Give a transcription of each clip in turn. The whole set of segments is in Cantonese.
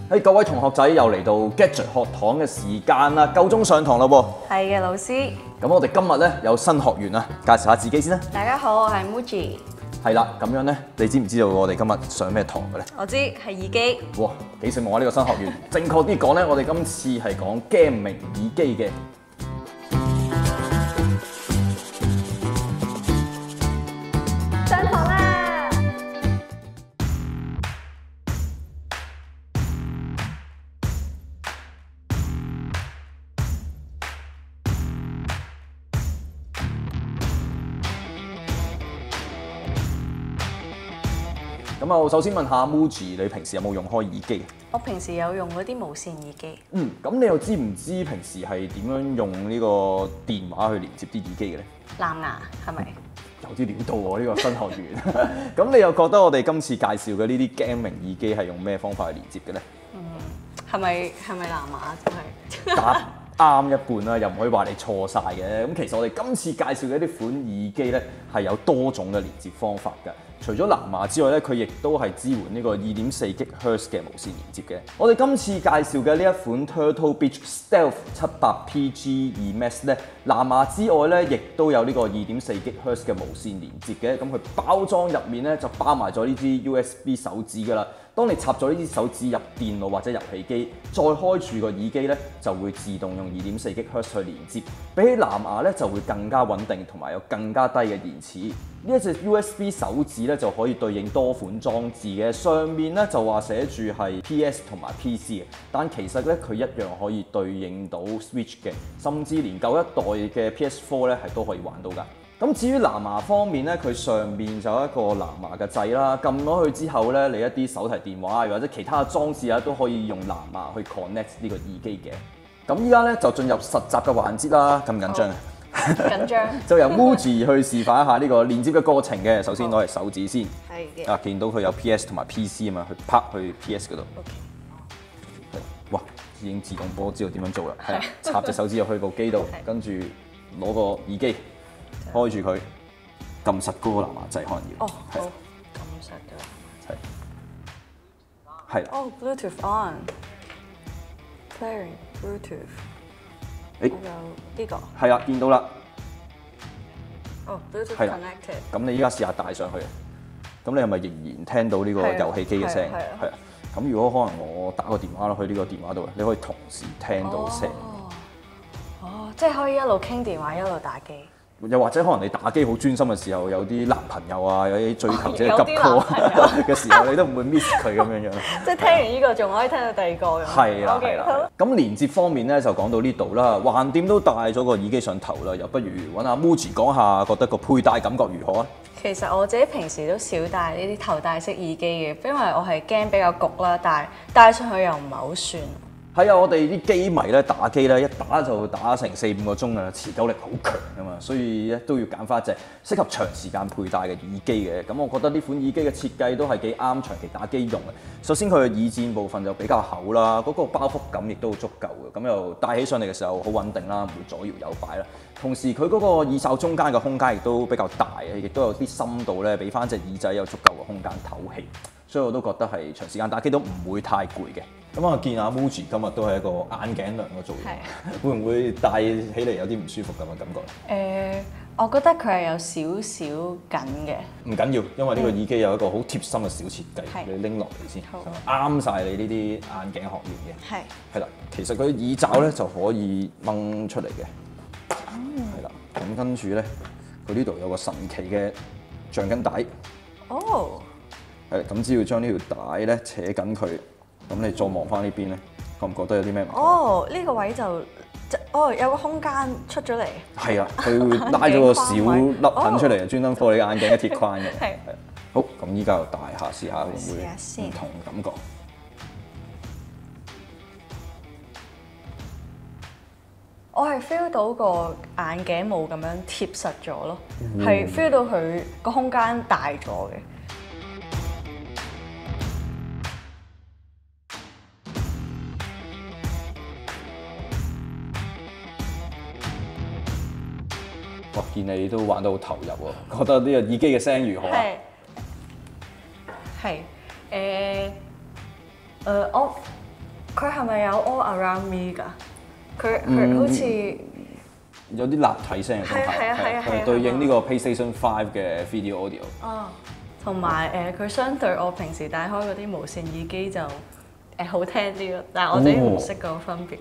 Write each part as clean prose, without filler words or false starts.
各位同學仔又嚟到 Gadget 學堂嘅時間啦，夠鐘上堂啦喎。係嘅，老師。咁我哋今日咧有新學員啊，介紹下自己先啦。大家好，我係 Muji。係啦，咁樣咧，你知唔知道我哋今日上咩堂嘅咧？我知係耳機。哇，幾醒目啊！呢個新學員。正確啲講咧，我哋今次係講 gaming 耳機嘅。上堂啦！咁啊，首先問下 Muji，你平時有冇用開耳機？我平時有用嗰啲無線耳機。咁你又知唔知平時係點樣用呢個電話去連接啲耳機嘅咧？藍牙係咪？有啲料到喎，呢個新學員。咁你又覺得我哋今次介紹嘅呢啲 gaming 耳機係用咩方法去連接嘅咧？係咪藍牙真係？答啱一半啦，又唔可以話你錯晒嘅。咁其實我哋今次介紹嘅一啲款耳機咧，係有多種嘅連接方法㗎。除咗藍牙之外咧，佢亦都係支援呢個2.4 GHz 嘅無線連接嘅。我哋今次介紹嘅呢一款 Turtle Beach Stealth 700PG2 Max 咧，藍牙之外咧，亦都有呢個2.4 GHz 嘅無線連接嘅。咁佢包裝入面咧就包埋咗呢支 USB 手指㗎啦。當你插咗呢支手指入電腦或者遊戲機，再開住個耳機咧，就會自動用2.4 GHz 去連接。比起藍牙咧，就會更加穩定同埋有更加低嘅延遲。呢一隻 USB 手指咧就可以對應多款裝置嘅，上面咧就話寫住係 PS 同埋 PC 嘅，但其實咧佢一樣可以對應到 Switch 嘅，甚至連舊一代嘅 PS4 咧係都可以玩到㗎。咁至於藍牙方面咧，佢上面就有一個藍牙嘅掣啦，撳咗去之後咧，你一啲手提電話或者其他嘅裝置啊，都可以用藍牙去 connect 呢個耳機嘅。咁依家咧就進入實習嘅環節啦，緊唔緊張啊？緊張。就由 Muji 去示範一下呢個連接嘅過程嘅。首先攞嚟手指先，係嘅。啊，見到佢有 PS 同埋 PC 啊嘛，去拍去 PS 嗰度。OK。哇，已經自動波知道點樣做啦。係啊，插隻手指入去部機度，跟住攞個耳機。開住佢，撳實嗰個藍牙掣可能要。哦，好，撳實咗。係。哦 ，Bluetooth on。Pairing Bluetooth。有呢個。係啊，見到啦。哦 ，Bluetooth connected。咁你依家試下戴上去，咁你係咪仍然聽到呢個遊戲機嘅聲？係啊。咁如果可能我打個電話落去呢個電話度，你可以同時聽到聲。哦，即係可以一路傾電話一路打機。又或者可能你打機好專心嘅時候，有啲男朋友啊，有啲追求者急 call 嘅時候，你都唔會 miss 佢咁樣樣。即係聽完呢個仲可以聽到第二個咁。係啦，係啦。咁連接方面咧就講到呢度啦。橫掂都戴咗個耳機上頭啦，又不如揾阿 Muji 講下，覺得個佩戴感覺如何啊？其實我自己平時都少戴呢啲頭戴式耳機嘅，因為我係驚比較焗啦，但係戴上去又唔係好算。係啊，我哋啲機迷咧打機咧一打就打成4-5個鐘啊，持久力好強㗎嘛，所以咧都要揀翻一隻適合長時間佩戴嘅耳機嘅。咁我覺得呢款耳機嘅設計都係幾啱長期打機用嘅。首先佢嘅耳墊部分就比較厚啦，嗰個包覆感亦都好足夠嘅，咁又戴起上嚟嘅時候好穩定啦，唔會左搖右擺啦。同時佢嗰個耳罩中間嘅空間亦都比較大啊，亦都有啲深度咧，俾翻隻耳仔有足夠嘅空間透氣。所以我都覺得係長時間打機都唔會太攰嘅。咁我見阿 Muji 今日都係一個眼鏡娘嘅造型，會唔會戴起嚟有啲唔舒服咁嘅感覺？我覺得佢係有少少緊嘅。唔緊要，因為呢個耳機有一個好貼心嘅小設計，你拎落嚟先，啱晒你呢啲眼鏡學員嘅。係啦，其實佢耳罩咧就可以掹出嚟嘅。係啦，咁跟住咧，佢呢度有個神奇嘅橡筋帶。哦。係，咁只要將呢條帶咧扯緊佢，咁你再望翻呢邊咧，覺唔覺得有啲咩唔同？哦，呢個位就有個空間出咗嚟。係啊，佢會拉咗個小粒痕出嚟，專登放你眼鏡嘅鐵框嘅。係。好，咁依家就戴下試下會唔會唔同感覺？我係 feel 到個眼鏡冇咁樣貼實咗咯，係 feel 到佢個空間大咗嘅。我見你都玩得好投入喎，覺得呢個耳機嘅聲如何啊？佢係咪有 All Around Me 㗎？佢好似有啲立體聲嘅功效，係對應呢個 PlayStation 5嘅 Video Audio。哦，同埋佢相對我平時戴開嗰啲無線耳機就好聽啲咯，但係我自己唔識個分別。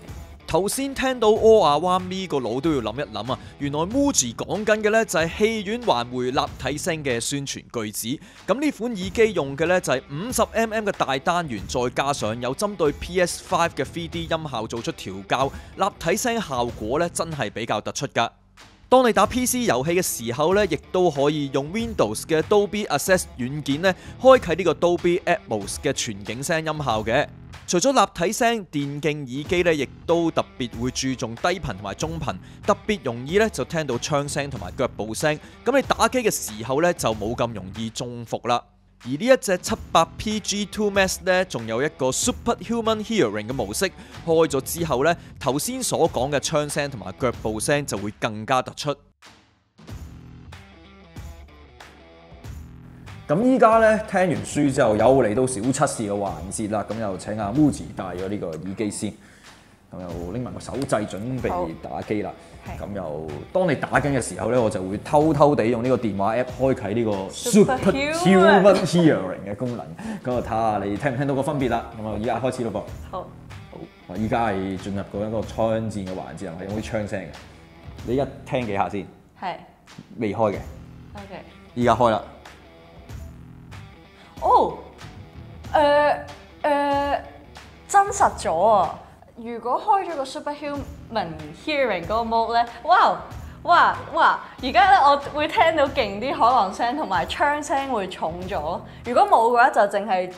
頭先聽到 All Around Me 個腦都要諗一諗啊！原來 Muji 講緊嘅呢就係戲院還回立體聲嘅宣傳句子。咁呢款耳機用嘅呢就係50mm嘅大單元，再加上有針對 PS5 嘅 3D 音效做出調校，立體聲效果呢真係比較突出㗎。當你打 PC 遊戲嘅時候呢，亦都可以用 Windows 嘅 Dolby Access 軟件呢，開啟呢個 Dolby Atmos 嘅全景聲音效嘅。除咗立體聲，電競耳機咧，亦都特別會注重低頻同埋中頻，特別容易咧就聽到槍聲同埋腳步聲。咁你打機嘅時候咧就冇咁容易中伏啦。而呢一隻 700P G2 Max 咧，仲有一個 Superhuman Hearing 嘅模式，開咗之後咧，頭先所講嘅槍聲同埋腳步聲就會更加突出。咁依家咧聽完書之後，有嚟到小測試嘅環節啦。咁又請阿 Muji 帶咗呢個耳機先，咁又拎埋個手掣準備打機啦。咁又當你打緊嘅時候咧，我就會偷偷地用呢個電話 app 開啟呢個 Superhuman Hearing 嘅功能。咁我睇下你聽唔聽到個分別啦。咁啊，依家開始咯噃。好。好。依家係進入到一個槍戰嘅環節，係咪有冇啲槍聲嘅？你一聽幾下先？係。未開嘅。OK。依家開啦。真實咗啊！如果開咗個 Superhuman Hearing 嗰個 mode 咧，哇！而家咧我會聽到勁啲海浪聲同埋槍聲會重咗。如果冇嘅話，就淨係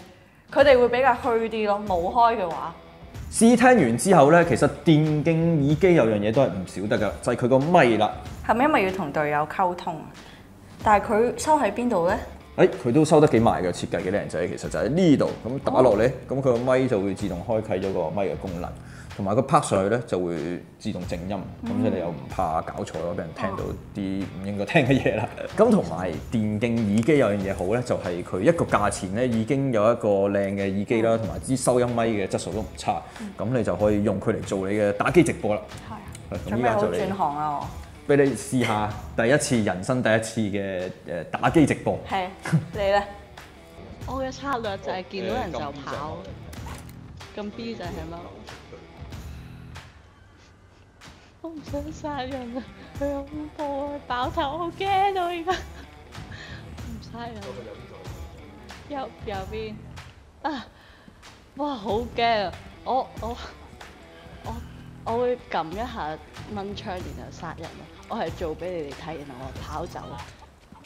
佢哋會比較虛啲咯。冇開嘅話，試聽完之後咧，其實電競耳機有樣嘢都係唔少得㗎，就係佢個咪啦。係咪因為要同隊友溝通啊？但係佢收喺邊度咧？佢都收得幾埋嘅，設計幾靚仔，其實就喺呢度咁打落嚟，咁佢個咪就會自動開啟咗個咪嘅功能，同埋佢拍上去咧就會自動靜音，咁所以你又唔怕搞錯咯，俾人聽到啲唔應該聽嘅嘢啦。咁同埋電競耳機有樣嘢好咧，就係佢一個價錢咧已經有一個靚嘅耳機啦，同埋支收音咪嘅質素都唔差，咁你就可以用佢嚟做你嘅打機直播啦。係。準備好轉行啦我。俾你試下人生第一次嘅打機直播。係，你咧？我嘅策略就係見到人就跑。咁 B 就係乜？我唔想殺人啊！佢好恐怖啊！爆頭好驚到而家。唔殺人。右邊。啊！哇！好驚啊！我會撳一下掹槍，然後殺人咯。我係做俾你哋睇，然後我跑走。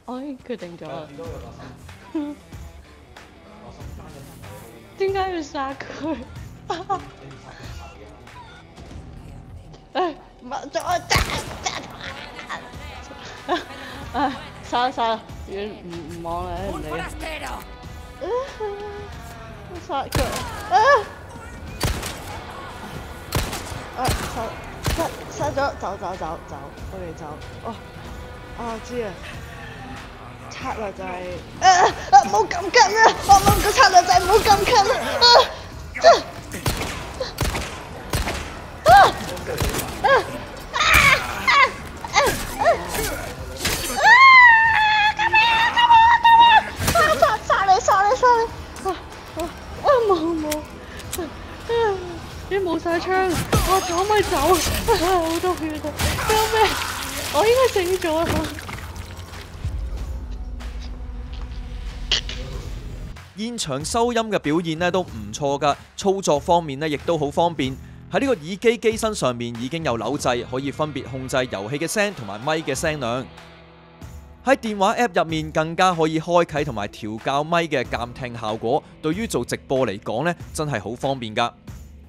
我已經決定咗啦。點解要殺佢？掹咗我殺啦！唔望啦，唔理啦。殺佢！殺咗，走，我哋走。我知啊，策略就係冇咁近啊！我諗個策略就係冇咁近啊！已經冇晒槍，我走咪走，好多血啊！救命！我應該死咗啊！現場收音嘅表現咧都唔錯㗎，操作方面咧亦都好方便。喺呢個耳機機身上面已經有扭掣，可以分別控制遊戲嘅聲同埋咪嘅聲量。喺電話 App 入面更加可以開啟同埋調校咪嘅監聽效果，對於做直播嚟講咧真係好方便㗎。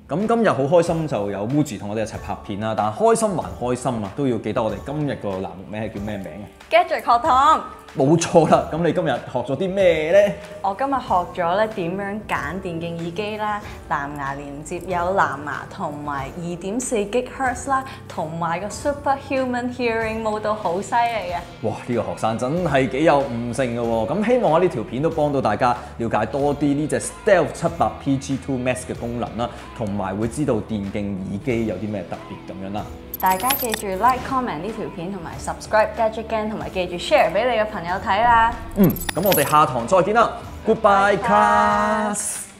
咁今日好開心就有 Muji 同我哋一齊拍片啦，但係開心還開心啊，都要記得我哋今日個欄目名係叫咩名嘅？ Gadget 學堂。冇錯啦，咁你今日學咗啲咩呢？我今日學咗咧點樣揀電競耳機啦，藍牙連接有藍牙同埋2.4 GHz 啦，同埋個 Superhuman Hearing Mode 都好犀利嘅。哇！呢個學生真係幾有悟性嘅喎，咁希望我呢條片都幫到大家了解多啲呢隻 Stealth 700 PG2 Max 嘅功能啦，同埋會知道電競耳機有啲咩特別咁樣啦。大家記住 like、comment 呢條片同埋 subscribe Gadget Gang， 同埋記住 share 俾你嘅朋友睇啦。咁我哋下堂再見啦，Goodbye class。